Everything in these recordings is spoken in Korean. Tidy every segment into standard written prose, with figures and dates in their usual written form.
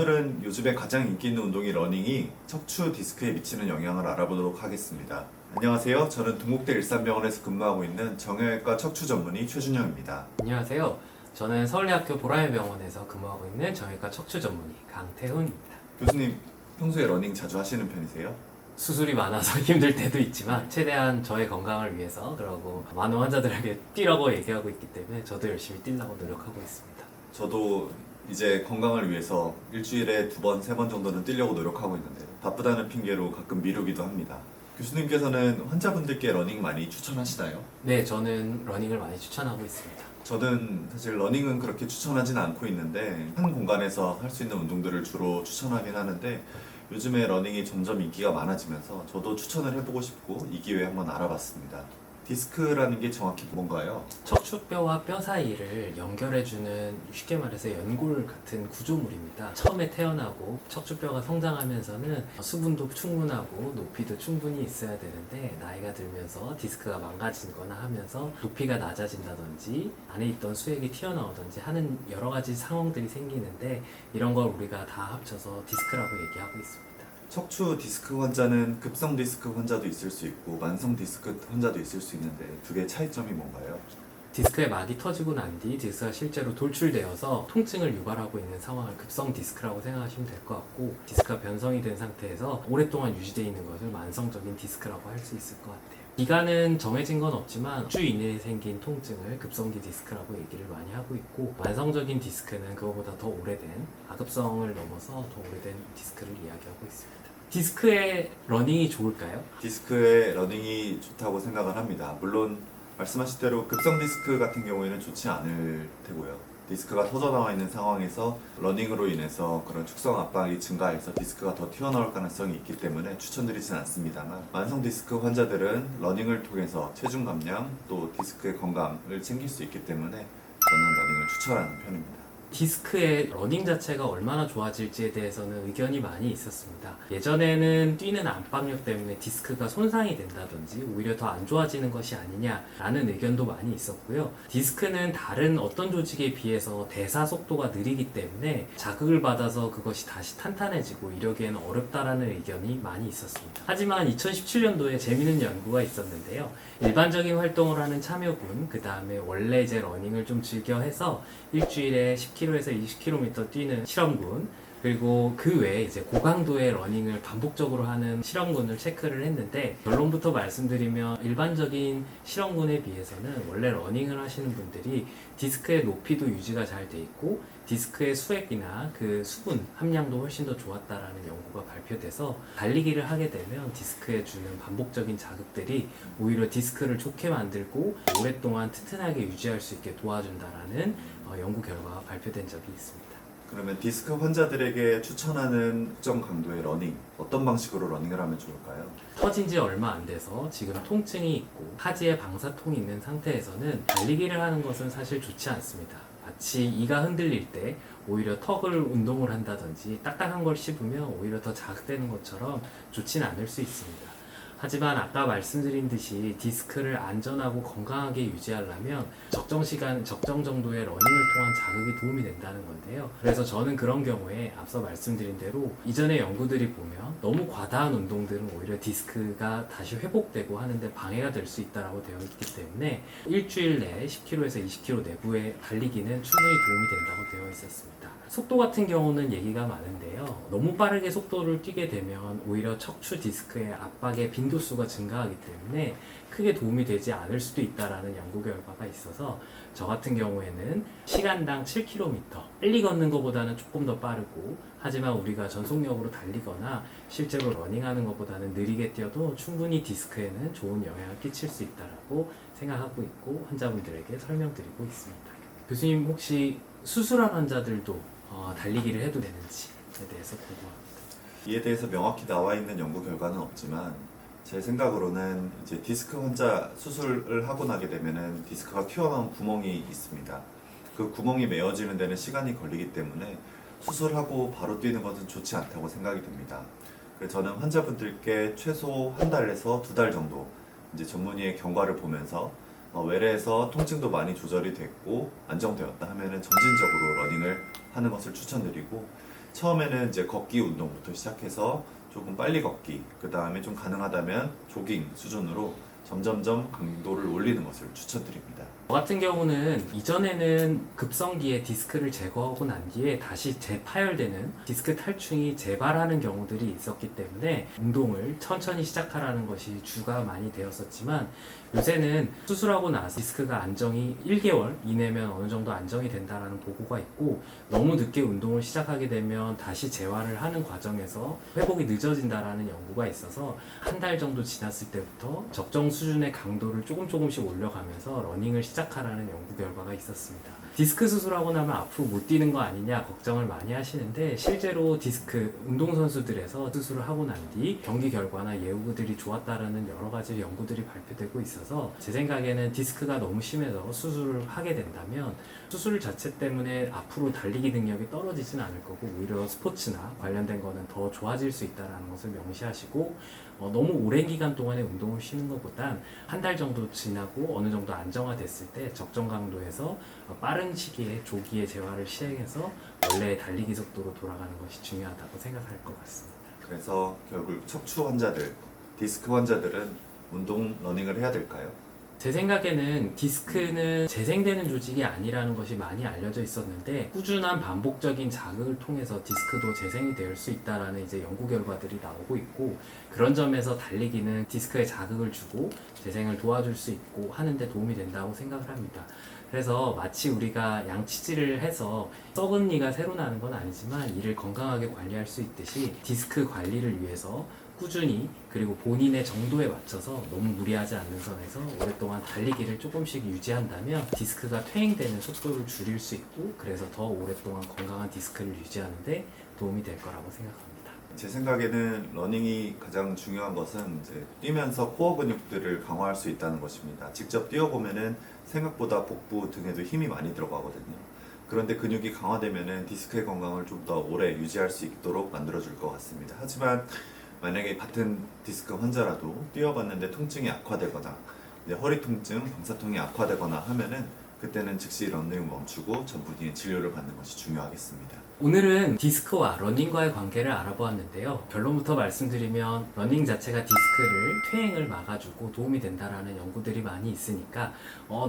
오늘은 요즘에 가장 인기 있는 운동이 러닝이 척추 디스크에 미치는 영향을 알아보도록 하겠습니다. 안녕하세요. 저는 동국대 일산병원에서 근무하고 있는 정형외과 척추 전문의 최준영입니다. 안녕하세요. 저는 서울대학교 보라매병원에서 근무하고 있는 정형외과 척추 전문의 강태훈입니다. 교수님, 평소에 러닝 자주 하시는 편이세요? 수술이 많아서 힘들 때도 있지만 최대한 저의 건강을 위해서 그러고 많은 환자들에게 뛰라고 얘기하고 있기 때문에 저도 열심히 뛰려고 노력하고 있습니다. 저도 이제 건강을 위해서 일주일에 2번, 3번 정도는 뛰려고 노력하고 있는데 바쁘다는 핑계로 가끔 미루기도 합니다. 교수님께서는 환자분들께 러닝 많이 추천하시나요? 네, 저는 러닝을 많이 추천하고 있습니다. 저는 사실 러닝은 그렇게 추천하진 않고 있는데 한 공간에서 할 수 있는 운동들을 주로 추천하긴 하는데 요즘에 러닝이 점점 인기가 많아지면서 저도 추천을 해보고 싶고 이 기회에 한번 알아봤습니다. 디스크라는 게 정확히 뭔가요? 척추뼈와 뼈 사이를 연결해주는 쉽게 말해서 연골 같은 구조물입니다. 처음에 태어나고 척추뼈가 성장하면서는 수분도 충분하고 높이도 충분히 있어야 되는데 나이가 들면서 디스크가 망가지거나 하면서 높이가 낮아진다든지 안에 있던 수액이 튀어나오든지 하는 여러 가지 상황들이 생기는데 이런 걸 우리가 다 합쳐서 디스크라고 얘기하고 있습니다. 척추 디스크 환자는 급성 디스크 환자도 있을 수 있고 만성 디스크 환자도 있을 수 있는데 두 개의 차이점이 뭔가요? 디스크의 막이 터지고 난 뒤 디스크가 실제로 돌출되어서 통증을 유발하고 있는 상황을 급성 디스크라고 생각하시면 될 것 같고 디스크가 변성이 된 상태에서 오랫동안 유지되어 있는 것을 만성적인 디스크라고 할 수 있을 것 같아요. 기간은 정해진 건 없지만 주 이내에 생긴 통증을 급성기 디스크라고 얘기를 많이 하고 있고 만성적인 디스크는 그거보다 더 오래된 아급성을 넘어서 더 오래된 디스크를 이야기하고 있습니다. 디스크에 러닝이 좋을까요? 디스크에 러닝이 좋다고 생각을 합니다. 물론 말씀하신 대로 급성 디스크 같은 경우에는 좋지 않을 테고요. 디스크가 터져 나와 있는 상황에서 러닝으로 인해서 그런 축성 압박이 증가해서 디스크가 더 튀어나올 가능성이 있기 때문에 추천드리진 않습니다만 만성 디스크 환자들은 러닝을 통해서 체중 감량 또 디스크의 건강을 챙길 수 있기 때문에 저는 러닝을 추천하는 편입니다. 디스크의 러닝 자체가 얼마나 좋아질지에 대해서는 의견이 많이 있었습니다. 예전에는 뛰는 압박력 때문에 디스크가 손상이 된다든지 오히려 더 안 좋아지는 것이 아니냐라는 의견도 많이 있었고요. 디스크는 다른 어떤 조직에 비해서 대사 속도가 느리기 때문에 자극을 받아서 그것이 다시 탄탄해지고 이러기에는 어렵다라는 의견이 많이 있었습니다. 하지만 2017년도에 재미있는 연구가 있었는데요. 일반적인 활동을 하는 참여군, 그 다음에 원래 이제 러닝을 좀 즐겨 해서 일주일에 10km에서 20km 뛰는 실험군, 그리고 그 외에 이제 고강도의 러닝을 반복적으로 하는 실험군을 체크를 했는데 결론부터 말씀드리면 일반적인 실험군에 비해서는 원래 러닝을 하시는 분들이 디스크의 높이도 유지가 잘 돼 있고 디스크의 수액이나 그 수분 함량도 훨씬 더 좋았다라는 연구가 발표돼서 달리기를 하게 되면 디스크에 주는 반복적인 자극들이 오히려 디스크를 좋게 만들고 오랫동안 튼튼하게 유지할 수 있게 도와준다라는 연구 결과가 발표된 적이 있습니다. 그러면 디스크 환자들에게 추천하는 특정 강도의 러닝, 어떤 방식으로 러닝을 하면 좋을까요? 터진 지 얼마 안 돼서 지금 통증이 있고 하지에 방사통이 있는 상태에서는 달리기를 하는 것은 사실 좋지 않습니다. 마치 이가 흔들릴 때 오히려 턱을 운동을 한다든지 딱딱한 걸 씹으면 오히려 더 자극되는 것처럼 좋지는 않을 수 있습니다. 하지만 아까 말씀드린 듯이 디스크를 안전하고 건강하게 유지하려면 적정 시간, 적정 정도의 러닝을 통한 자극이 도움이 된다는 건데요. 그래서 저는 그런 경우에 앞서 말씀드린 대로 이전의 연구들이 보면 너무 과다한 운동들은 오히려 디스크가 다시 회복되고 하는데 방해가 될 수 있다고 되어 있기 때문에 일주일 내에 10km에서 20km 내부의 달리기는 충분히 도움이 된다고 되어 있었습니다. 속도 같은 경우는 얘기가 많은데요. 너무 빠르게 속도를 뛰게 되면 오히려 척추 디스크의 압박의 빈도수가 증가하기 때문에 크게 도움이 되지 않을 수도 있다라는 연구 결과가 있어서 저 같은 경우에는 시간당 7km 빨리 걷는 것보다는 조금 더 빠르고 하지만 우리가 전속력으로 달리거나 실제로 러닝하는 것보다는 느리게 뛰어도 충분히 디스크에는 좋은 영향을 끼칠 수 있다라고 생각하고 있고 환자분들에게 설명드리고 있습니다. 교수님 혹시 수술한 환자들도 달리기를 해도 되는지에 대해서 궁금합니다. 이에 대해서 명확히 나와 있는 연구 결과는 없지만 제 생각으로는 이제 디스크 환자 수술을 하고 나게 되면은 디스크가 튀어나온 구멍이 있습니다. 그 구멍이 메어지는 데는 시간이 걸리기 때문에 수술하고 바로 뛰는 것은 좋지 않다고 생각이 듭니다. 그래서 저는 환자분들께 최소 한 달에서 2달 정도 이제 전문의의 경과를 보면서 외래에서 통증도 많이 조절이 됐고 안정되었다 하면은 점진적으로 러닝을 하는 것을 추천드리고 처음에는 이제 걷기 운동부터 시작해서 조금 빨리 걷기, 그 다음에 좀 가능하다면 조깅 수준으로 점점점 강도를 올리는 것을 추천드립니다. 저 같은 경우는 이전에는 급성기에 디스크를 제거하고 난 뒤에 다시 재파열되는 디스크 탈충이 재발하는 경우들이 있었기 때문에 운동을 천천히 시작하라는 것이 주가 많이 되었었지만, 요새는 수술하고 나서 디스크가 안정이 1개월 이내면 어느 정도 안정이 된다는 보고가 있고, 너무 늦게 운동을 시작하게 되면 다시 재활을 하는 과정에서 회복이 늦어진다라는 연구가 있어서 한 달 정도 지났을 때부터 적정 수준의 강도를 조금씩 올려가면서 러닝을 시작하라는 연구 결과가 있었습니다. 디스크 수술하고 나면 앞으로 못 뛰는 거 아니냐 걱정을 많이 하시는데, 실제로 디스크 운동선수들에서 수술을 하고 난 뒤 경기 결과나 예후들이 좋았다라는 여러 가지 연구들이 발표되고 있어서, 제 생각에는 디스크가 너무 심해서 수술을 하게 된다면 수술 자체 때문에 앞으로 달리기 능력이 떨어지진 않을 거고, 오히려 스포츠나 관련된 거는 더 좋아질 수 있다는 것을 명시하시고, 너무 오랜 기간 동안에 운동을 쉬는 것보단 한 달 정도 지나고 어느 정도 안정화됐을 때 적정 강도에서 빠른 시기에 조기에 재활을 시행해서 원래의 달리기 속도로 돌아가는 것이 중요하다고 생각할 것 같습니다. 그래서 결국 척추 환자들, 디스크 환자들은 운동, 러닝을 해야 될까요? 제 생각에는 디스크는 재생되는 조직이 아니라는 것이 많이 알려져 있었는데, 꾸준한 반복적인 자극을 통해서 디스크도 재생이 될 수 있다라는 이제 연구 결과들이 나오고 있고, 그런 점에서 달리기는 디스크에 자극을 주고 재생을 도와줄 수 있고 하는데 도움이 된다고 생각을 합니다. 그래서 마치 우리가 양치질을 해서 썩은 이가 새로 나는 건 아니지만 이를 건강하게 관리할 수 있듯이, 디스크 관리를 위해서 꾸준히 그리고 본인의 정도에 맞춰서 너무 무리하지 않는 선에서 오랫동안 달리기를 조금씩 유지한다면 디스크가 퇴행되는 속도를 줄일 수 있고, 그래서 더 오랫동안 건강한 디스크를 유지하는데 도움이 될 거라고 생각합니다. 제 생각에는 러닝이 가장 중요한 것은 이제 뛰면서 코어 근육들을 강화할 수 있다는 것입니다. 직접 뛰어보면은 생각보다 복부 등에도 힘이 많이 들어가거든요. 그런데 근육이 강화되면은 디스크의 건강을 좀 더 오래 유지할 수 있도록 만들어줄 것 같습니다. 하지만 만약에 같은 디스크 환자라도 뛰어봤는데 통증이 악화되거나 이제 허리 통증, 방사통이 악화되거나 하면은 그때는 즉시 러닝을 멈추고 전문의의 진료를 받는 것이 중요하겠습니다. 오늘은 디스크와 러닝과의 관계를 알아보았는데요. 결론부터 말씀드리면 러닝 자체가 디스크를 퇴행을 막아주고 도움이 된다라는 연구들이 많이 있으니까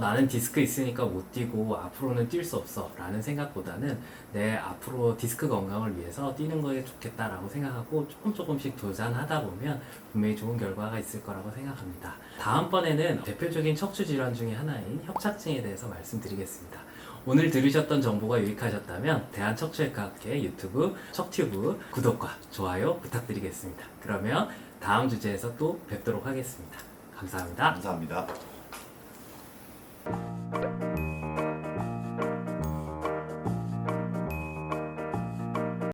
나는 디스크 있으니까 못 뛰고 앞으로는 뛸 수 없어 라는 생각보다는 내 앞으로 디스크 건강을 위해서 뛰는 거에 좋겠다라고 생각하고 조금씩 도전하다 보면 분명히 좋은 결과가 있을 거라고 생각합니다. 다음번에는 대표적인 척추 질환 중에 하나인 협착증에 대해서 말씀드리겠습니다. 오늘 들으셨던 정보가 유익하셨다면 대한척추외과학회 유튜브 척튜브 구독과 좋아요 부탁드리겠습니다. 그러면 다음 주제에서 또 뵙도록 하겠습니다. 감사합니다. 감사합니다.